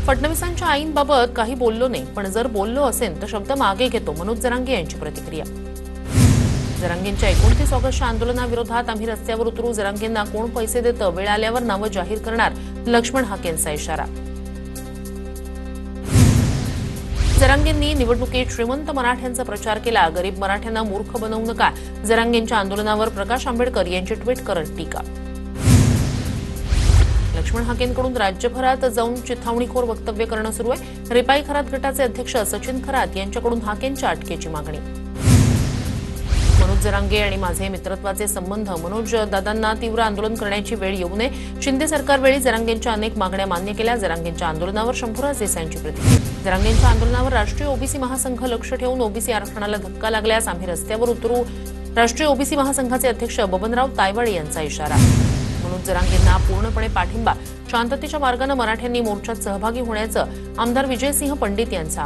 फडणवीसांच्या आईंबाबत काही बोललो नाही, पण जर बोललो असेल तर शब्द मागे घेतो, मनोज जरांगे यांची प्रतिक्रिया. जरांगेंच्या 29 ऑगस्टच्या आंदोलनाविरोधात आम्ही रस्त्यावर उतरू, जरांगेंना कोण पैसे देतं, वेळ आल्यावर नावं जाहीर करणार, लक्ष्मण हाकेंचा इशारा. जरांगेंनी निवडणुकीत श्रीमंत मराठ्यांचा प्रचार केला, गरीब मराठ्यांना मूर्ख बनवू नका, जरांगेंच्या आंदोलनावर प्रकाश आंबेडकर यांची ट्विट करत टीका. लक्ष्मण हाकेंकडून राज्यभरात जाऊन चिथावणीखोर वक्तव्य करणं सुरू आहे. रिपाई खरात गटाचे अध्यक्ष सचिन खरात यांच्याकडून हाकेंच्या अटकेची मागणी. मनोज जरांगे आणि माझे मित्रत्वाचे संबंध, मनोज दादांना तीव्र आंदोलन करण्याची वेळ येऊ नये. शिंदे सरकारवेळी जरांगेंच्या अनेक मागण्या मान्य केल्या. जरांगेंच्या आंदोलनावर शंभूराज देसाईंची प्रतिक्रिया. जरांगेंच्या आंदोलनावर राष्ट्रीय ओबीसी महासंघ लक्ष ठेवून ओबीसी आरक्षणाला धक्का लागल्यास आम्ही रस्त्यावर उतरू, राष्ट्रीय ओबीसी महासंघाचे अध्यक्ष बबनराव तायवाळे यांचा इशारा. मनोज जरांगेंना पूर्णपणे पाठिंबा, शांततेच्या मार्गाने मराठ्यांनी मोर्चात सहभागी होण्याचं आमदार विजयसिंह पंडित यांचं आवाहन.